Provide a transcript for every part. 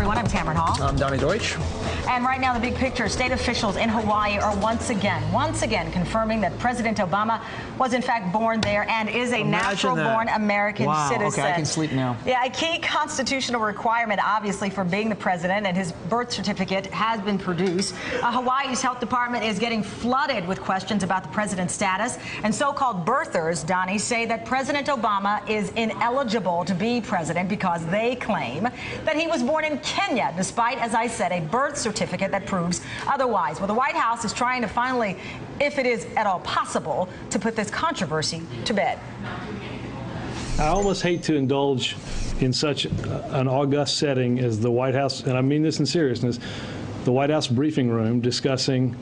everyone. I'm Tamron Hall. I'm Donny Deutsch. And right now, the big picture, state officials in Hawaii are once again confirming that President Obama was in fact born there and is a natural-born American citizen. Okay, I can sleep now. Yeah, a key constitutional requirement, obviously, for being the president, and his birth certificate has been produced. Hawaii's health department is getting flooded with questions about the president's status, and so-called birthers, Donny, say that President Obama is ineligible to be president because they claim that he was born in Kenya, despite, as I said, a birth certificate that proves otherwise. Well, the White House is trying to finally, if it is at all possible, to put this controversy to bed. I almost hate to indulge in such an august setting as the White House, and I mean this in seriousness, the White House briefing room discussing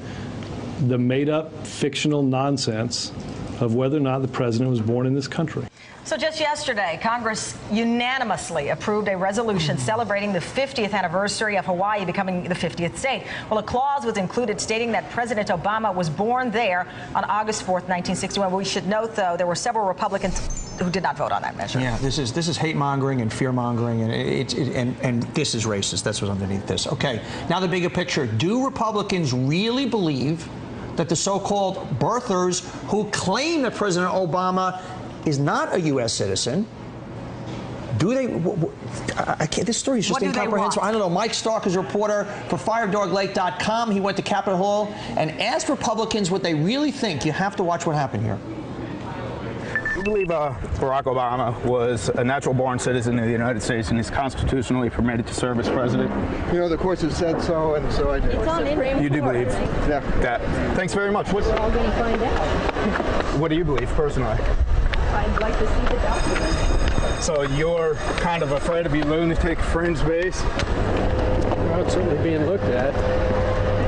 the made-up fictional nonsense of whether or not the president was born in this country. So just yesterday, Congress unanimously approved a resolution celebrating the 50th anniversary of Hawaii becoming the 50th state. Well, a clause was included stating that President Obama was born there on August 4th, 1961. We should note, though, there were several Republicans who did not vote on that measure. Yeah, this is hate-mongering and fear-mongering, and this is racist. That's what's underneath this. Okay, now the bigger picture. Do Republicans really believe that the so-called birthers who claim that President Obama is not a U.S. citizen, do they? I can't. This story is just incomprehensible. I don't know. Mike Stark is a reporter for FireDogLake.com. He went to Capitol Hill and asked Republicans what they really think. You have to watch what happened here. I believe Barack Obama was a natural-born citizen of the United States and is constitutionally permitted to serve as president. You know, the courts have said so, and so I do. It's on You do believe Yeah. that? Thanks very much. We're all going to find out. What do you believe, personally? I'd like to see the document. So you're kind of afraid of your lunatic fringe base? Well, it's certainly being looked at.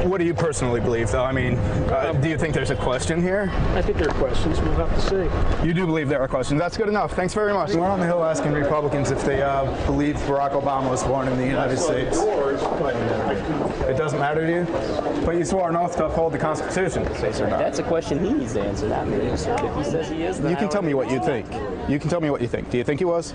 What do you personally believe, though? I mean, do you think there's a question here? I think there are questions. We'll have to see. You do believe there are questions. That's good enough. Thanks very much. We're on the Hill asking Republicans if they believe Barack Obama was born in the United States. It doesn't matter to you? But you swore an oath to uphold the Constitution. That's a question he needs to answer, not me. If he says he is, then You can tell me what you think. You can tell me what you think. Do you think he was?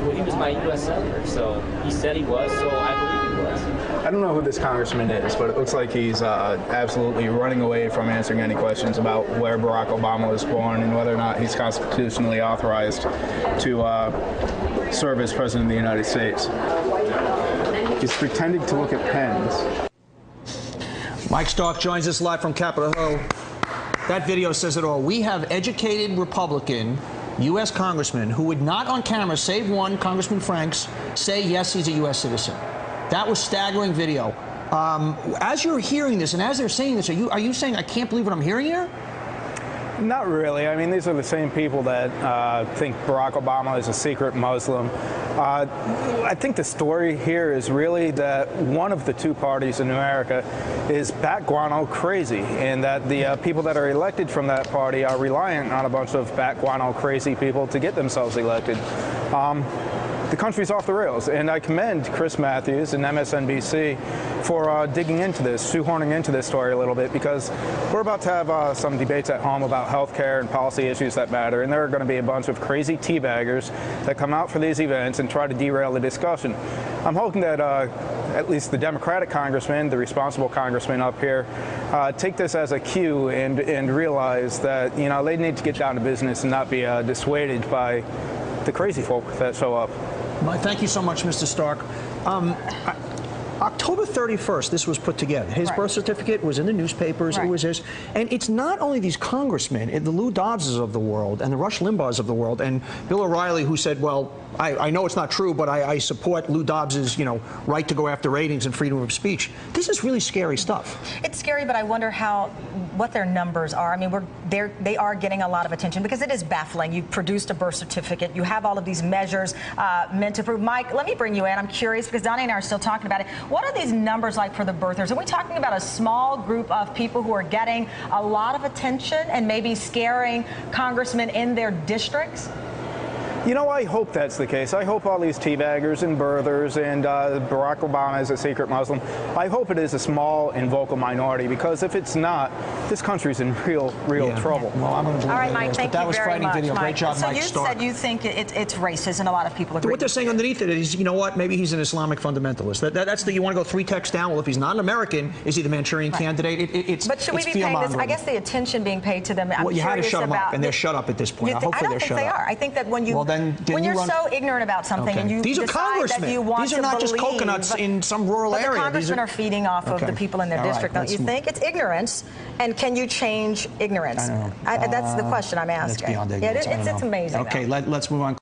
Well, he was my U.S. senator, so he said he was, so I believe he was. I don't know who this congressman is, but it looks like he's absolutely running away from answering any questions about where Barack Obama was born and whether or not he's constitutionally authorized to serve as president of the United States. He's pretending to look at pens. Mike Stark joins us live from Capitol Hill. That video says it all. We have educated Republican U.S. congressmen who would not on camera, save one, Congressman Franks, say yes, he's a U.S. citizen. That was staggering video. As you're hearing this and as they're saying this, are you saying I can't believe what I'm hearing here? Not really. I mean, these are the same people that think Barack Obama is a secret Muslim. I think the story here is really that one of the two parties in America is bat guano crazy, and that the people that are elected from that party are reliant on a bunch of bat guano crazy people to get themselves elected. The country's off the rails, and I commend Chris Matthews and MSNBC for digging into this, shoehorning into this story a little bit, because we're about to have some debates at home about health care and policy issues that matter, and there are going to be a bunch of crazy teabaggers that come out for these events and try to derail the discussion. I'm hoping that at least the Democratic congressmen, the responsible congressmen up here, take this as a cue and realize that, you know, they need to get down to business and not be dissuaded by the crazy folk that show up. Thank you so much, Mr. Stark. October 31st, this was put together. His birth certificate was in the newspapers. It was his. And it's not only these congressmen, the Lou Dobbses of the world and the Rush Limbaughs of the world and Bill O'Reilly, who said, well, I know it's not true, but I support Lou Dobbs's, you know, right to go after ratings and freedom of speech. This is really scary stuff. It's scary, but I wonder what their numbers are. I mean, they are getting a lot of attention because it is baffling. You produced a birth certificate. You have all of these measures meant to prove. Mike, let me bring you in. I'm curious because Donny and I are still talking about it. What are these numbers like for the birthers? Are we talking about a small group of people who are getting a lot of attention and maybe scaring congressmen in their districts? You know, I hope that's the case. I hope all these teabaggers and birthers and Barack Obama is a secret Muslim. I hope it is a small and vocal minority, because if it's not, this country's in real trouble. Well, I'm going to All right, Mike, thank you very much. Video. Great job, so Mike you Stark. said you think it's racist, and a lot of people agree. What they're saying underneath it is, you know what, maybe he's an Islamic fundamentalist. That's the, you want to go 3 texts down. Well, if he's not an American, is he the Manchurian candidate? But should we be paying this? I guess the attention being paid to them. I'm you had to shut them up, and they're shut up at this point. Hopefully I don't they're think shut they up. are. I think that when you're so ignorant about something and you these are decide congressmen. that you want These are not just coconuts in some rural area. The congressmen are feeding off of the people in their district. Don't you think? It's ignorance, and can you change ignorance? I don't know. That's the question I'm asking. That's beyond ignorance. It's amazing. Okay, let's move on.